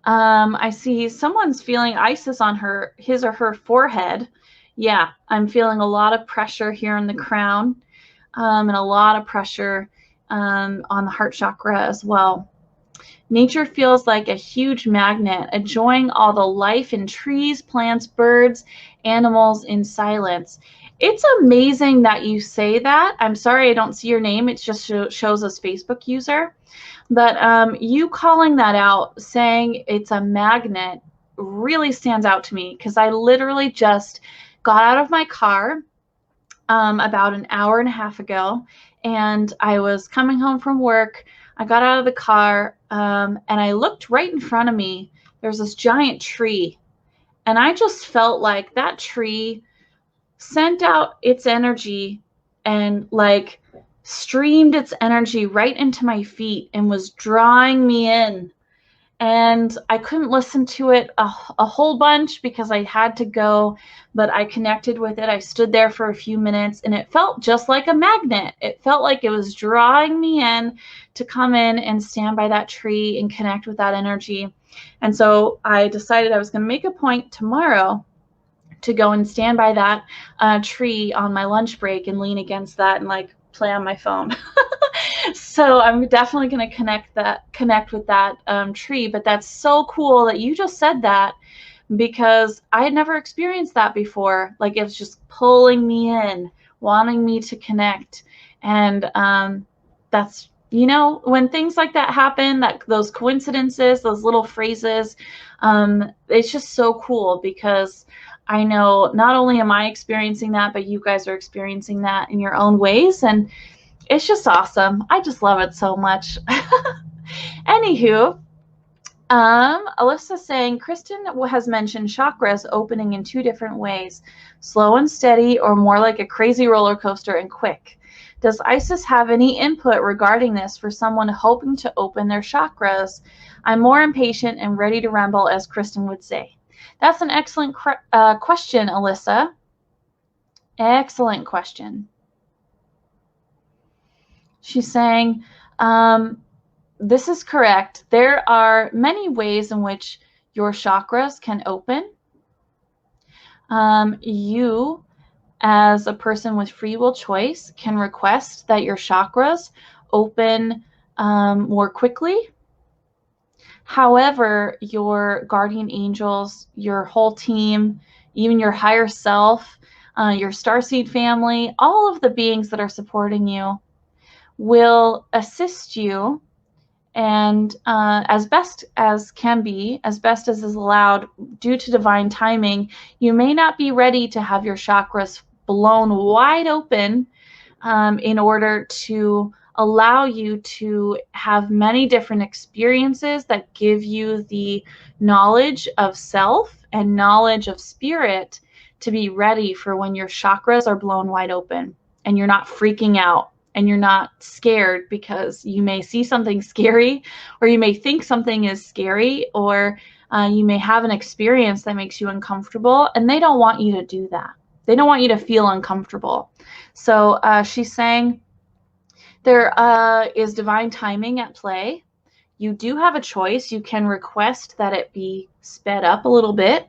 I see someone's feeling Isis on his or her forehead. Yeah, I'm feeling a lot of pressure here in the crown, and a lot of pressure on the heart chakra as well. Nature feels like a huge magnet, enjoying all the life in trees, plants, birds, animals in silence. It's amazing that you say that. I'm sorry I don't see your name. It just shows us Facebook user. But you calling that out, saying it's a magnet, really stands out to me, because I literally just got out of my car about an hour and a half ago, and I was coming home from work. I got out of the car, and I looked right in front of me. There's this giant tree, and I just felt like that tree sent out its energy and like streamed its energy right into my feet and was drawing me in. And I couldn't listen to it a whole bunch because I had to go, but I connected with it. I stood there for a few minutes, and it felt just like a magnet. It felt like it was drawing me in to come in and stand by that tree and connect with that energy. And so I decided I was going to make a point tomorrow to go and stand by that tree on my lunch break and lean against that and like play on my phone. So I'm definitely going to connect with that tree. But that's so cool that you just said that, because I had never experienced that before. Like, it was just pulling me in, wanting me to connect. And that's, you know, when things like that happen, that those coincidences, those little phrases, it's just so cool, because I know not only am I experiencing that, but you guys are experiencing that in your own ways. And it's just awesome. I just love it so much. Anywho, Alyssa's saying, Kristen has mentioned chakras opening in 2 different ways, slow and steady, or more like a crazy roller coaster and quick. Does Isis have any input regarding this for someone hoping to open their chakras? I'm more impatient and ready to ramble, as Kristen would say. That's an excellent question, Alyssa. Excellent question. She's saying, this is correct. There are many ways in which your chakras can open. You, as a person with free will choice, can request that your chakras open more quickly. However, your guardian angels, your whole team, even your higher self, your starseed family, all of the beings that are supporting you will assist you, and as best as can be, as best as is allowed due to divine timing. You may not be ready to have your chakras blown wide open in order to allow you to have many different experiences that give you the knowledge of self and knowledge of spirit to be ready for when your chakras are blown wide open and you're not freaking out and you're not scared, because you may see something scary, or you may think something is scary, or you may have an experience that makes you uncomfortable, and they don't want you to do that. They don't want you to feel uncomfortable. So she's saying there is divine timing at play. You do have a choice. You can request that it be sped up a little bit,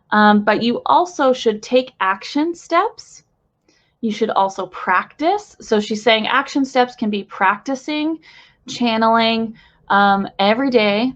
but you also should take action steps. You should also practice. So she's saying action steps can be practicing, channeling every day,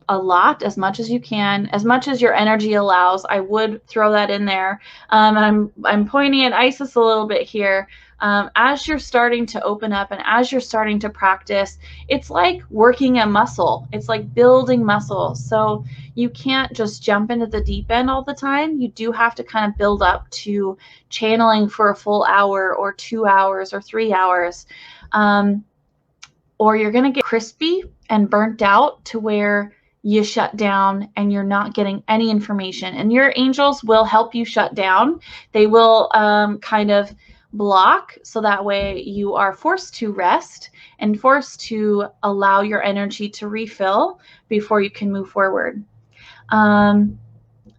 a lot, as much as you can, as much as your energy allows. I would throw that in there. And I'm pointing at Isis a little bit here. As you're starting to open up and as you're starting to practice, it's like working a muscle. It's like building muscle. So you can't just jump into the deep end all the time. You do have to kind of build up to channeling for a full hour or 2 hours or 3 hours. Or you're going to get crispy and burnt out to where you shut down and you're not getting any information. And your angels will help you shut down. They will kind of block, so that way you are forced to rest and forced to allow your energy to refill before you can move forward.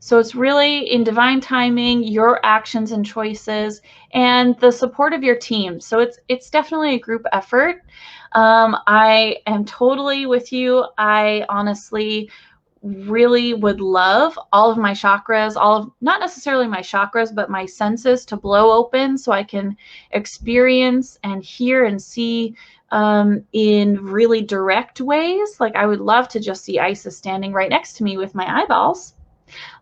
So it's really in divine timing, your actions and choices, and the support of your team. So it's definitely a group effort. I am totally with you. I honestly really would love all of my chakras, not necessarily my chakras, but my senses to blow open so I can experience and hear and see in really direct ways. Like, I would love to just see Isis standing right next to me with my eyeballs.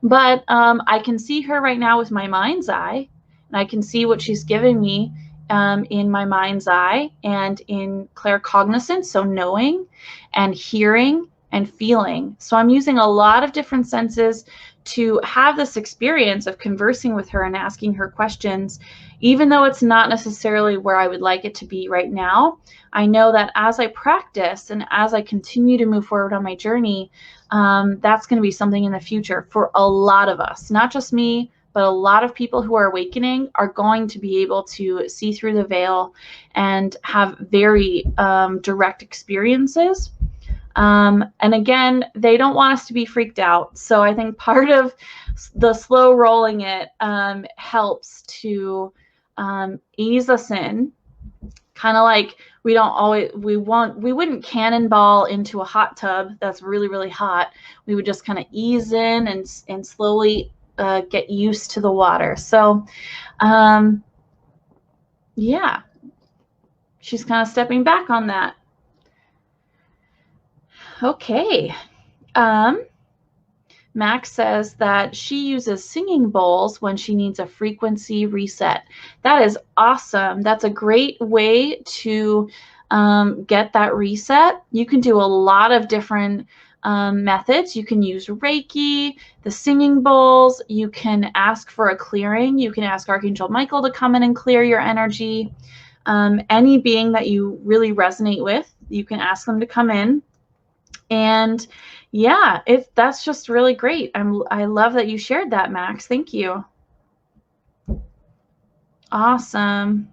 But I can see her right now with my mind's eye, and I can see what she's giving me in my mind's eye and in claircognizance, so knowing and hearing and feeling. So I'm using a lot of different senses to have this experience of conversing with her and asking her questions, even though it's not necessarily where I would like it to be right now. I know that as I practice and as I continue to move forward on my journey, that's going to be something in the future for a lot of us, not just me, but a lot of people who are awakening are going to be able to see through the veil and have very direct experiences. And again, they don't want us to be freaked out. So I think part of the slow rolling it helps to ease us in, kind of like we wouldn't cannonball into a hot tub that's really, really hot. We would just kind of ease in and slowly get used to the water. So yeah, she's kind of stepping back on that. Okay. Max says that she uses singing bowls when she needs a frequency reset. That is awesome. That's a great way to get that reset. You can do a lot of different methods. You can use Reiki, the singing bowls. You can ask for a clearing. You can ask Archangel Michael to come in and clear your energy. Any being that you really resonate with, you can ask them to come in. And yeah, that's just really great. I love that you shared that, Max. Thank you. Awesome.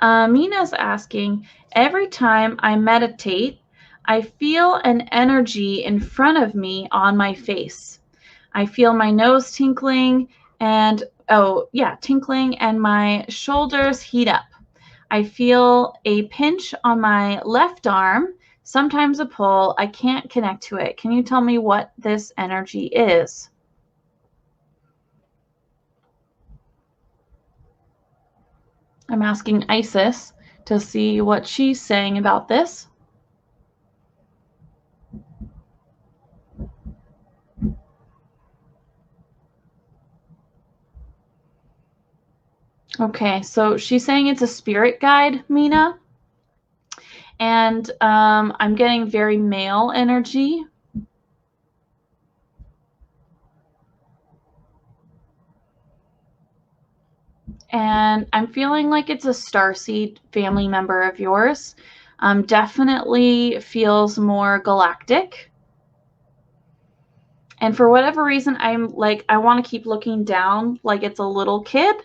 Mina's asking, every time I meditate, I feel an energy in front of me on my face. I feel my nose tinkling and tinkling, and my shoulders heat up. I feel a pinch on my left arm, sometimes a pull. I can't connect to it. Can you tell me what this energy is? I'm asking Isis to see what she's saying about this. Okay, so she's saying it's a spirit guide, Mina. And I'm getting very male energy. And I'm feeling like it's a starseed family member of yours. Definitely feels more galactic. And for whatever reason, I'm like, I want to keep looking down like it's a little kid,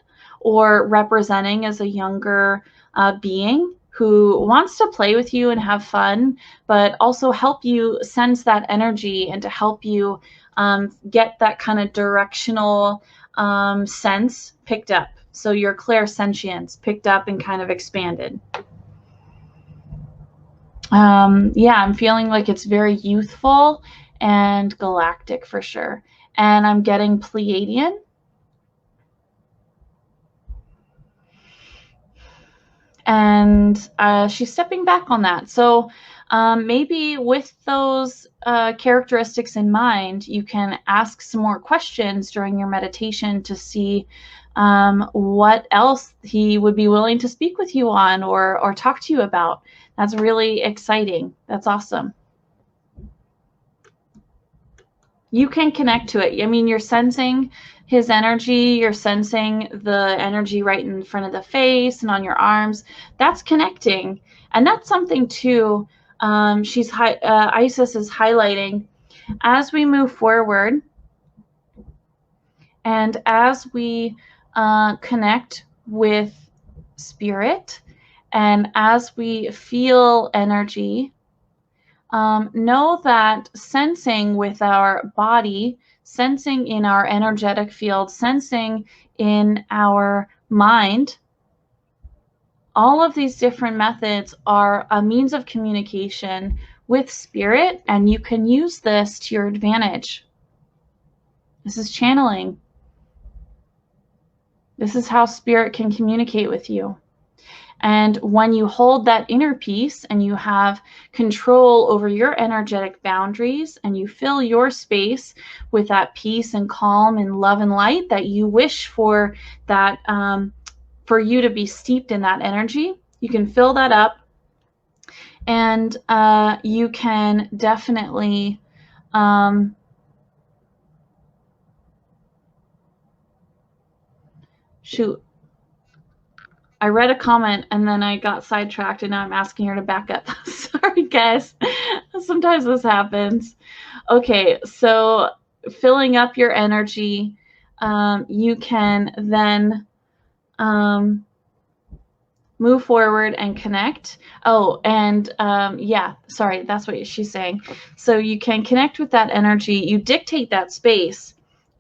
or representing as a younger being who wants to play with you and have fun, but also help you sense that energy and to help you get that kind of directional sense picked up. So your clairsentience picked up and kind of expanded. Yeah, I'm feeling like it's very youthful and galactic for sure. And I'm getting Pleiadian. And she's stepping back on that. So maybe with those characteristics in mind, you can ask some more questions during your meditation to see what else he would be willing to speak with you on or talk to you about. That's really exciting. That's awesome. You can connect to it. I mean, you're sensing his energy. You're sensing the energy right in front of the face and on your arms. That's connecting. And that's something too, Isis is highlighting As we move forward and as we connect with spirit and as we feel energy, know that sensing with our body, sensing in our energetic field, sensing in our mind, all of these different methods are a means of communication with spirit, and you can use this to your advantage. This is channeling. This is how spirit can communicate with you. And when you hold that inner peace and you have control over your energetic boundaries and you fill your space with that peace and calm and love and light that you wish for, that for you to be steeped in that energy, you can fill that up, and you can definitely shoot. I read a comment and then I got sidetracked and now I'm asking her to back up. Sorry, guys. Sometimes this happens. Okay, so filling up your energy, you can then move forward and connect. Oh, and yeah, sorry, that's what she's saying. So you can connect with that energy. You dictate that space.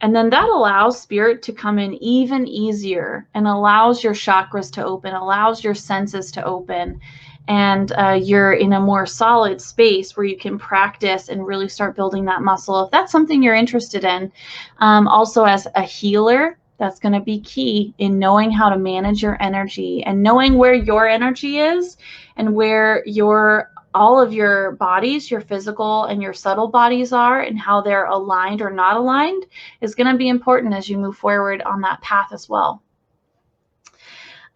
And then that allows spirit to come in even easier and allows your chakras to open, allows your senses to open. And you're in a more solid space where you can practice and really start building that muscle. If that's something you're interested in. Also, as a healer, that's going to be key in knowing how to manage your energy and knowing where your energy is and where all of your bodies, your physical and your subtle bodies are, and how they're aligned or not aligned is going to be important as you move forward on that path as well.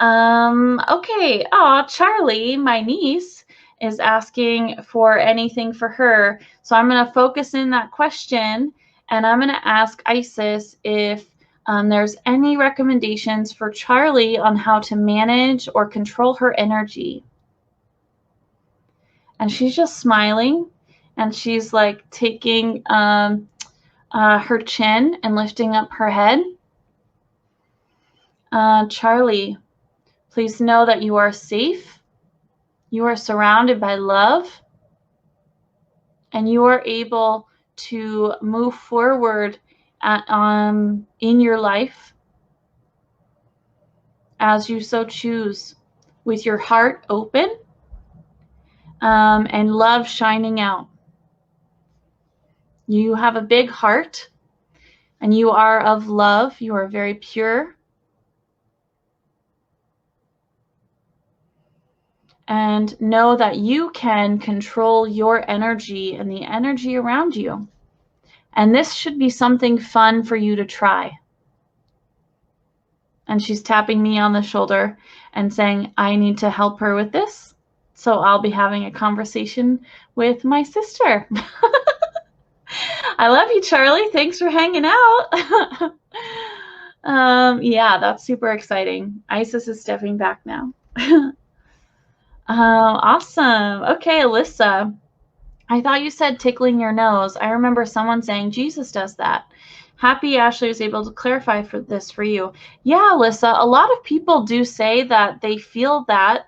Okay. Oh, Charlie, my niece, is asking for anything for her. So I'm going to focus in that question and I'm going to ask Isis if there's any recommendations for Charlie on how to manage or control her energy. And she's just smiling, and she's like taking her chin and lifting up her head. Charlie, please know that you are safe. You are surrounded by love, and you are able to move forward in your life as you so choose, with your heart open and love shining out. You have a big heart and you are of love. You are very pure. And know that you can control your energy and the energy around you. And this should be something fun for you to try. And she's tapping me on the shoulder and saying, I need to help her with this. So I'll be having a conversation with my sister. I love you, Charlie. Thanks for hanging out. Yeah, that's super exciting. Isis is stepping back now. Awesome. Okay, Alyssa. I thought you said tickling your nose. I remember someone saying Jesus does that. Happy Ashley was able to clarify this for you. Yeah, Alyssa, a lot of people do say that they feel that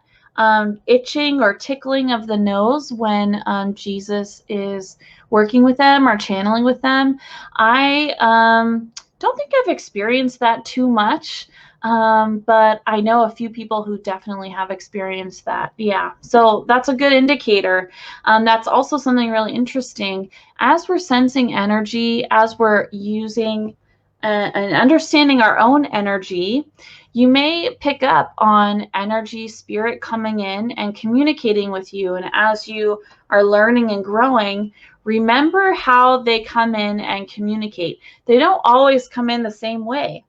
itching or tickling of the nose when Jesus is working with them or channeling with them. I don't think I've experienced that too much. But I know a few people who definitely have experienced that. Yeah, so that's a good indicator. That's also something really interesting. As we're sensing energy, as we're using and understanding our own energy, you may pick up on energy, spirit coming in and communicating with you. And as you are learning and growing, remember how they come in and communicate. They don't always come in the same way.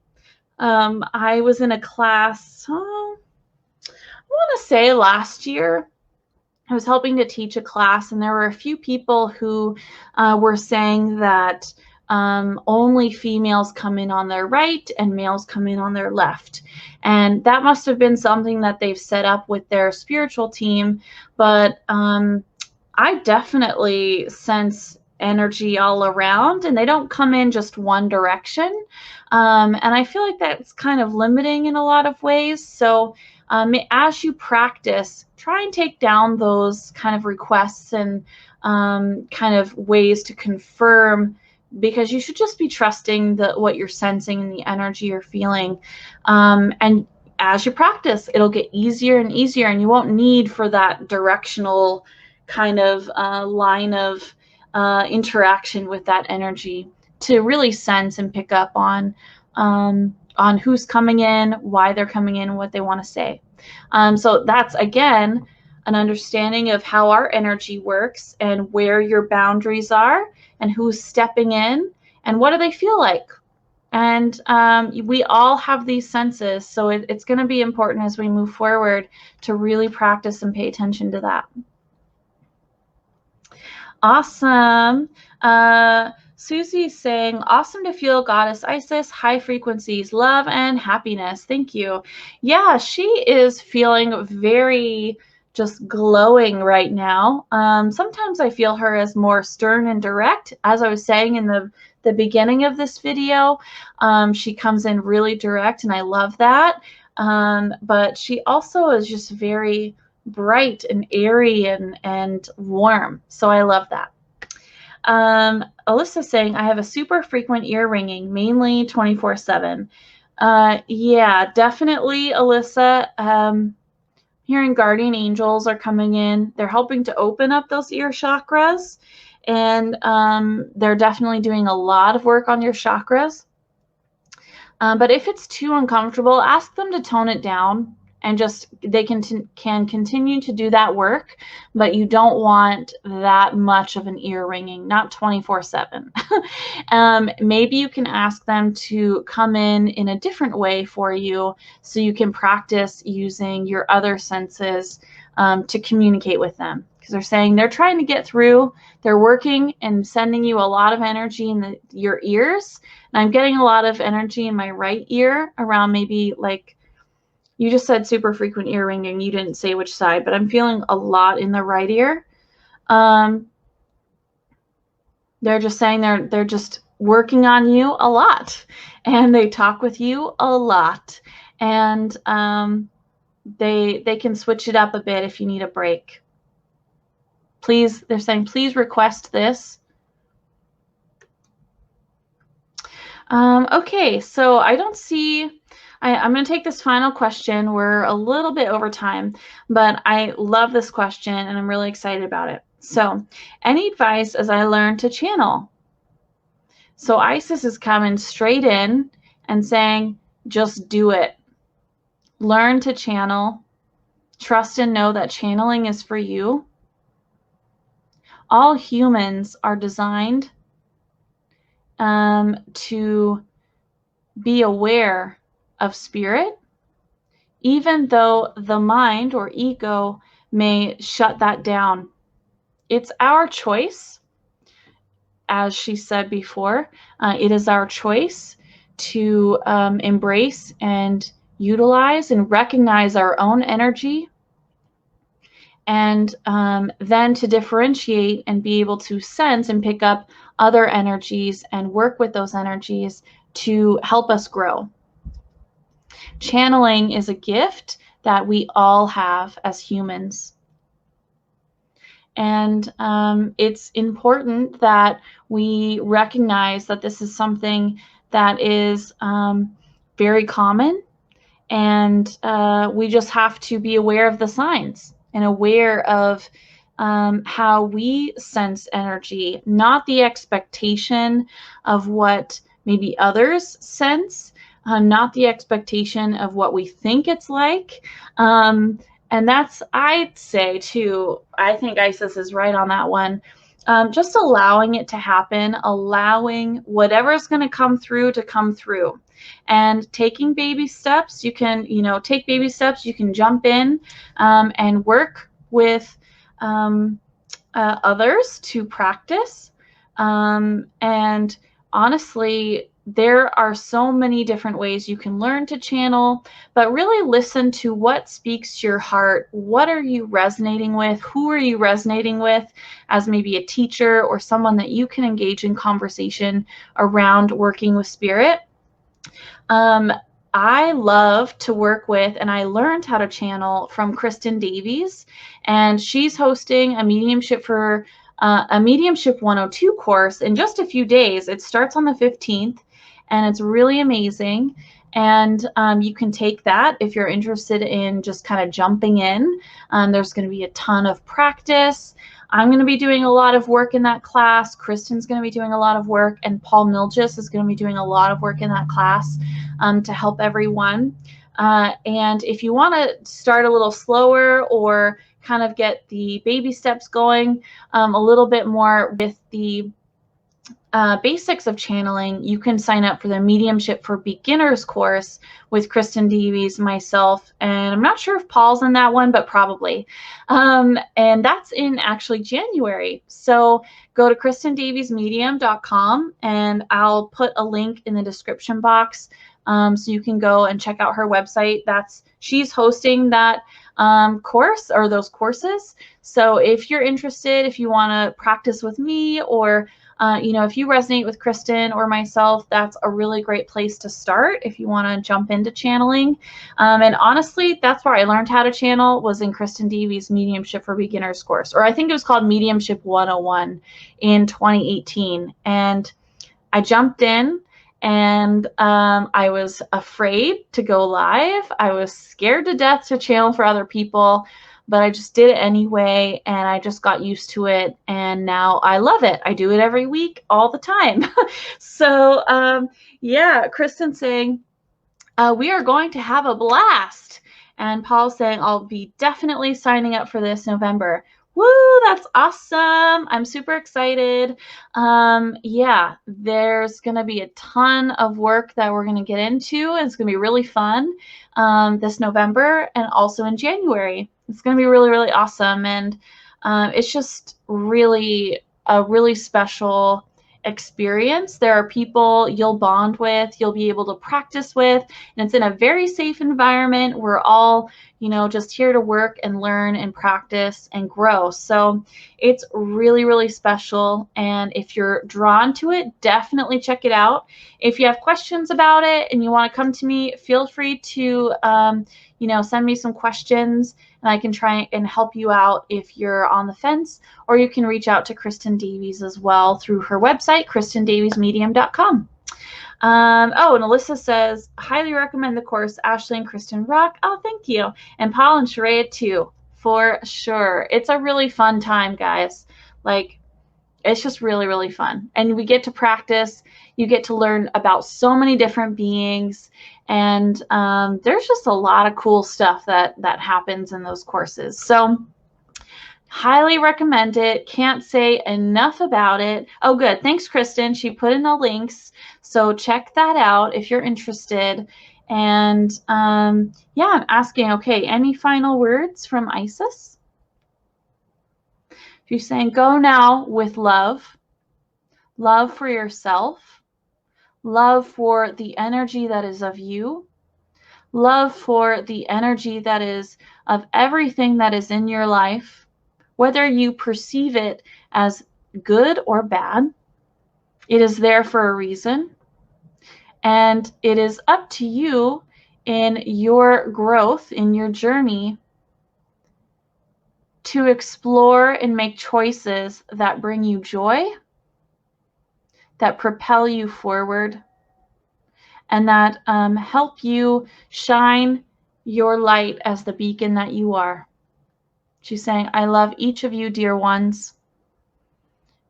I was in a class, I want to say last year. I was helping to teach a class, and there were a few people who were saying that only females come in on their right and males come in on their left. And that must have been something that they've set up with their spiritual team. But I definitely sense energy all around, and they don't come in just one direction. And I feel like that's kind of limiting in a lot of ways. So as you practice, try and take down those kind of requests and kind of ways to confirm, because you should just be trusting what you're sensing and the energy you're feeling. And as you practice, it'll get easier and easier, and you won't need for that directional kind of line of interaction with that energy to really sense and pick up on who's coming in, why they're coming in, what they want to say. So that's, again, an understanding of how our energy works and where your boundaries are and who's stepping in and what do they feel like. And we all have these senses, so it's going to be important as we move forward to really practice and pay attention to that. Awesome. Susie's saying, awesome to feel, Goddess Isis, high frequencies, love and happiness. Thank you. Yeah, she is feeling very just glowing right now. Sometimes I feel her as more stern and direct. As I was saying in the beginning of this video, she comes in really direct, and I love that. But she also is just very bright and airy and warm. So I love that. Alyssa's saying, I have a super frequent ear ringing, mainly 24/7. Yeah, definitely, Alyssa. Hearing guardian angels are coming in. They're helping to open up those ear chakras, and they're definitely doing a lot of work on your chakras. But if it's too uncomfortable, ask them to tone it down, and just they can continue to do that work, but you don't want that much of an ear ringing, not 24/7. Maybe you can ask them to come in a different way for you, so you can practice using your other senses to communicate with them, because they're saying they're trying to get through. They're working and sending you a lot of energy in your ears, and I'm getting a lot of energy in my right ear around, maybe, like, you just said super frequent ear ringing. You didn't say which side, but I'm feeling a lot in the right ear. They're just saying they're just working on you a lot, and they talk with you a lot, and they can switch it up a bit if you need a break. Please, they're saying, please request this. Okay, so I don't see. I'm going to take this final question. We're a little bit over time, but I love this question, and I'm really excited about it. So, any advice as I learn to channel? So Isis is coming straight in and saying, just do it. Learn to channel. Trust and know that channeling is for you. All humans are designed to be aware of spirit, even though the mind or ego may shut that down. It's our choice, as she said before. It is our choice to embrace and utilize and recognize our own energy, and then to differentiate and be able to sense and pick up other energies and work with those energies to help us grow. Channeling is a gift that we all have as humans. And it's important that we recognize that this is something that is very common, and we just have to be aware of the signs and aware of how we sense energy, not the expectation of what maybe others sense, not the expectation of what we think it's like. And that's, I'd say, too, I think Isis is right on that one. Just allowing it to happen, allowing whatever's going to come through, and taking baby steps. You can, take baby steps. You can jump in and work with others to practice. And honestly, there are so many different ways you can learn to channel, but really listen to what speaks to your heart. What are you resonating with? Who are you resonating with as maybe a teacher or someone that you can engage in conversation around working with spirit? I love to work with, and I learned how to channel from Kristen Davies, and she's hosting a mediumship 102 course in just a few days. It starts on the 15th, and it's really amazing. And you can take that if you're interested in just kind of jumping in. There's going to be a ton of practice. I'm going to be doing a lot of work in that class. Kristen's going to be doing a lot of work, and Paul Milgis is going to be doing a lot of work in that class to help everyone. And if you want to start a little slower or kind of get the baby steps going a little bit more with the basics of channeling, you can sign up for the Mediumship for Beginners course with Kristen Davies, myself, and I'm not sure if Paul's in that one, but probably. And that's in actually January. So go to KristenDaviesMedium.com, and I'll put a link in the description box so you can go and check out her website. She's hosting that course or those courses. So if you're interested, if you want to practice with me, or if you resonate with Kristen or myself, that's a really great place to start if you want to jump into channeling. And honestly, that's where I learned how to channel, was in Kristen Davies' Mediumship for Beginners course, or I think it was called Mediumship 101 in 2018. And I jumped in, and I was afraid to go live. I was scared to death to channel for other people, but I just did it anyway, and I just got used to it, and now I love it. I do it every week, all the time. So yeah, Kristen's saying, we are going to have a blast. And Paul's saying, I'll be definitely signing up for this November. Woo, that's awesome. I'm super excited. Yeah, there's going to be a ton of work that we're going to get into. It's going to be really fun this November, and also in January. It's going to be really, really awesome. And it's just really a really special experience. There are people you'll bond with, you'll be able to practice with, and it's in a very safe environment. We're all, just here to work and learn and practice and grow. So it's really, really special. And if you're drawn to it, definitely check it out. If you have questions about it and you want to come to me, feel free to, send me some questions, and I can try and help you out if you're on the fence, or you can reach out to Kristen Davies as well through her website, KristenDaviesMedium.com. And Alyssa says, highly recommend the course. Ashley and Kristen rock. Oh, thank you. And Paul and Sharaya too, for sure. It's a really fun time, guys. It's just really, really fun. And we get to practice. You get to learn about so many different beings. And there's just a lot of cool stuff that happens in those courses. So highly recommend it. Can't say enough about it. Oh, good. Thanks, Kristen. She put in the links. So check that out if you're interested. And yeah, I'm asking, okay, any final words from Isis? She's saying, go now with love. Love for yourself. Love for the energy that is of you. Love for the energy that is of everything that is in your life, whether you perceive it as good or bad. It is there for a reason. And it is up to you in your growth, in your journey, to explore and make choices that bring you joy, that propel you forward, and that help you shine your light as the beacon that you are. She's saying, I love each of you, dear ones.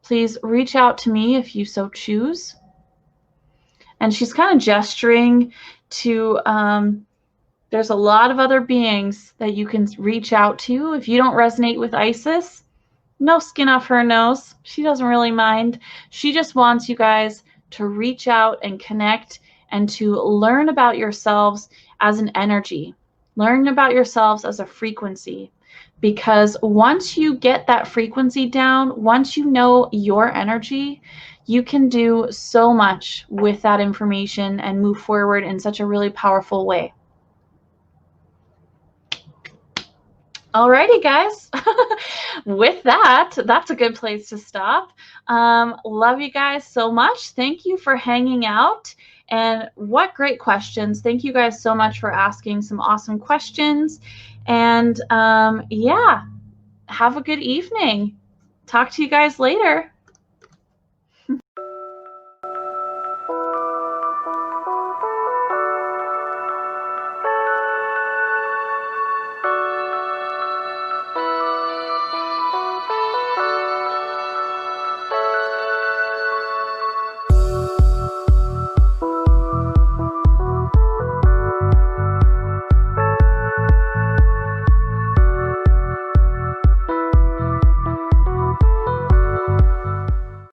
Please reach out to me if you so choose. And she's kind of gesturing to, there's a lot of other beings that you can reach out to. If you don't resonate with Isis, no skin off her nose. She doesn't really mind. She just wants you guys to reach out and connect and to learn about yourselves as an energy. Learn about yourselves as a frequency. because once you get that frequency down, once you know your energy, you can do so much with that information and move forward in such a really powerful way. Alrighty, guys. With that, that's a good place to stop. Love you guys so much. Thank you for hanging out. And what great questions. Thank you guys so much for asking some awesome questions. And yeah, have a good evening. Talk to you guys later.